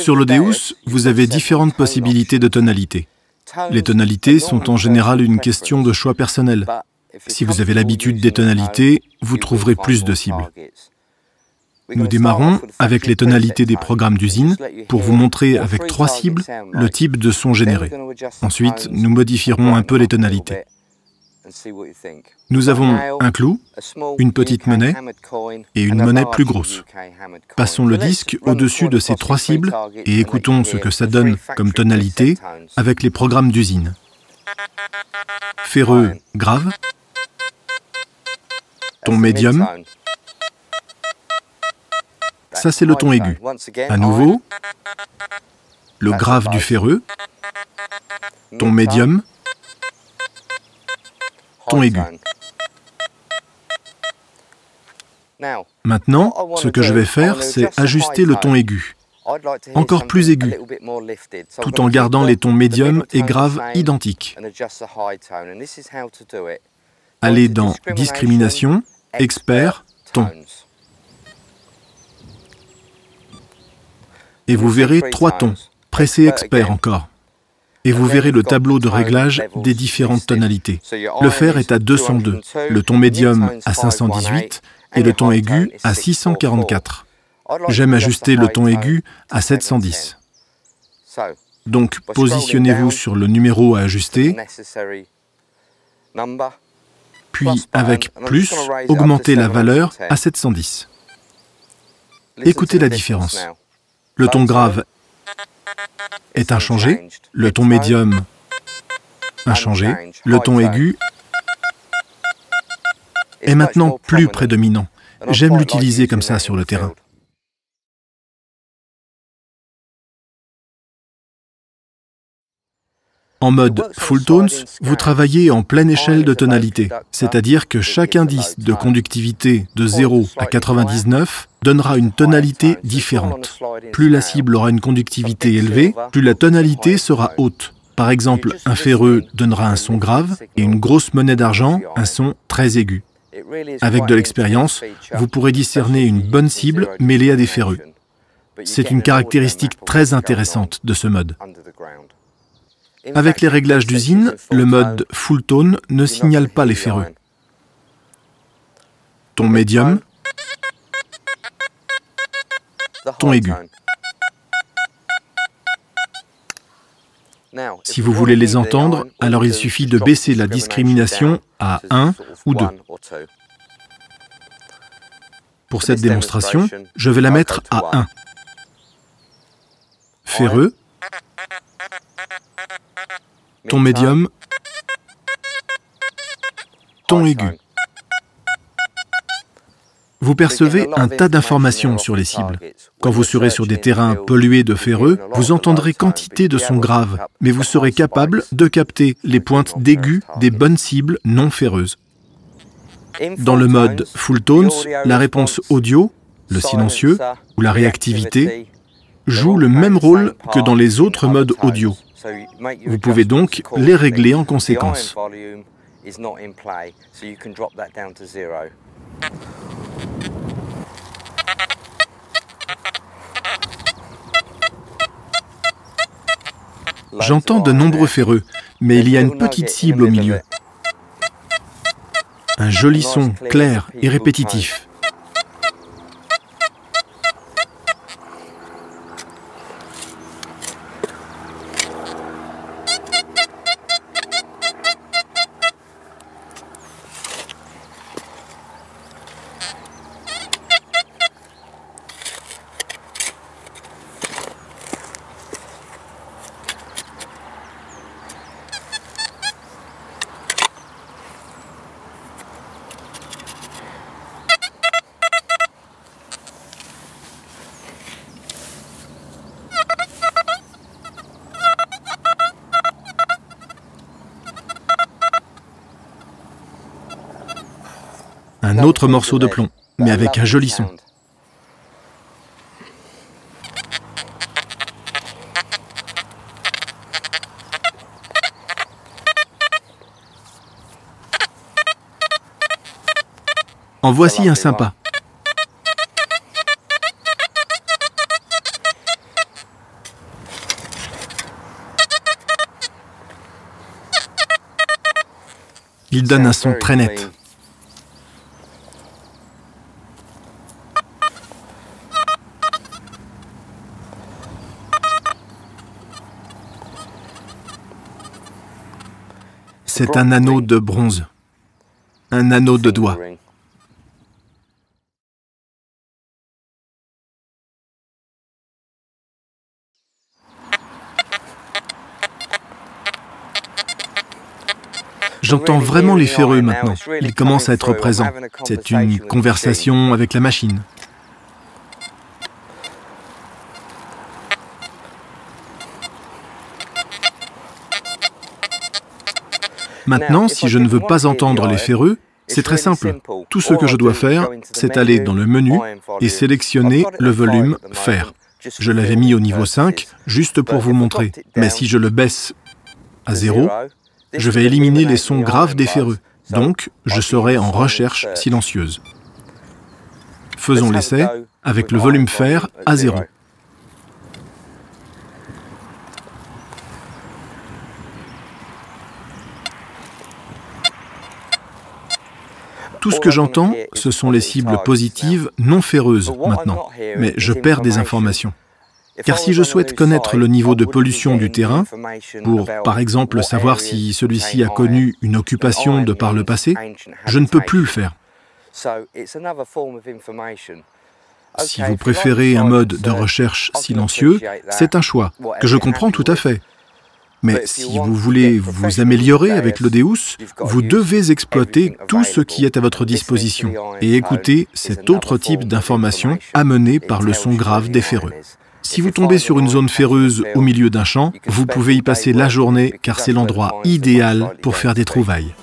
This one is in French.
Sur l'Odeus, vous avez différentes possibilités de tonalité. Les tonalités sont en général une question de choix personnel. Si vous avez l'habitude des tonalités, vous trouverez plus de cibles. Nous démarrons avec les tonalités des programmes d'usine pour vous montrer avec 3 cibles le type de son généré. Ensuite, nous modifierons un peu les tonalités. Nous avons un clou, une petite monnaie et une monnaie plus grosse. Passons le disque au-dessus de ces 3 cibles et écoutons ce que ça donne comme tonalité avec les programmes d'usine. Ferreux, grave. Ton médium. Ça, c'est le ton aigu. À nouveau, le grave du ferreux, ton médium, ton aigu. Maintenant, ce que je vais faire, c'est ajuster le ton aigu, encore plus aigu, tout en gardant les tons médiums et graves identiques. Allez dans Discrimination, Expert, Ton. Et vous verrez 3 tons, pressez Expert encore. Et vous verrez le tableau de réglage des différentes tonalités. Le fer est à 202, le ton médium à 518 et le ton aigu à 644. J'aime ajuster le ton aigu à 710. Donc positionnez-vous sur le numéro à ajuster, puis avec plus, augmentez la valeur à 710. Écoutez la différence. Le ton grave est inchangé, le ton médium inchangé, le ton aigu est maintenant plus prédominant. J'aime l'utiliser comme ça sur le terrain. En mode Full Tones, vous travaillez en pleine échelle de tonalité, c'est-à-dire que chaque indice de conductivité de 0 à 99 donnera une tonalité différente. Plus la cible aura une conductivité élevée, plus la tonalité sera haute. Par exemple, un ferreux donnera un son grave et une grosse monnaie d'argent un son très aigu. Avec de l'expérience, vous pourrez discerner une bonne cible mêlée à des ferreux. C'est une caractéristique très intéressante de ce mode. Avec les réglages d'usine, le mode Full Tone ne signale pas les ferreux. Ton médium, ton aigu. Si vous voulez les entendre, alors il suffit de baisser la discrimination à 1 ou 2. Pour cette démonstration, je vais la mettre à 1. Ferreux, ton médium, ton aigu. Vous percevez un tas d'informations sur les cibles. Quand vous serez sur des terrains pollués de ferreux, vous entendrez quantité de sons graves, mais vous serez capable de capter les pointes d'aigu des bonnes cibles non ferreuses. Dans le mode Full Tones, la réponse audio, le silencieux ou la réactivité joue le même rôle que dans les autres modes audio. Vous pouvez donc les régler en conséquence. J'entends de nombreux ferreux, mais il y a une petite cible au milieu. Un joli son clair et répétitif. Un autre morceau de plomb, mais avec un joli son. En voici un sympa. Il donne un son très net. C'est un anneau de bronze, un anneau de doigt. J'entends vraiment les ferreux maintenant. Ils commencent à être présents. C'est une conversation avec la machine. Maintenant, si je ne veux pas entendre les ferreux, c'est très simple. Tout ce que je dois faire, c'est aller dans le menu et sélectionner le volume Fer. Je l'avais mis au niveau 5, juste pour vous montrer. Mais si je le baisse à 0, je vais éliminer les sons graves des ferreux. Donc, je serai en recherche silencieuse. Faisons l'essai avec le volume Fer à 0. Tout ce que j'entends, ce sont les cibles positives non ferreuses maintenant, mais je perds des informations. Car si je souhaite connaître le niveau de pollution du terrain, pour par exemple savoir si celui-ci a connu une occupation de par le passé, je ne peux plus le faire. Si vous préférez un mode de recherche silencieux, c'est un choix que je comprends tout à fait. Mais si vous voulez vous améliorer avec le Deus, vous devez exploiter tout ce qui est à votre disposition et écouter cet autre type d'informations amenées par le son grave des ferreux. Si vous tombez sur une zone ferreuse au milieu d'un champ, vous pouvez y passer la journée car c'est l'endroit idéal pour faire des trouvailles.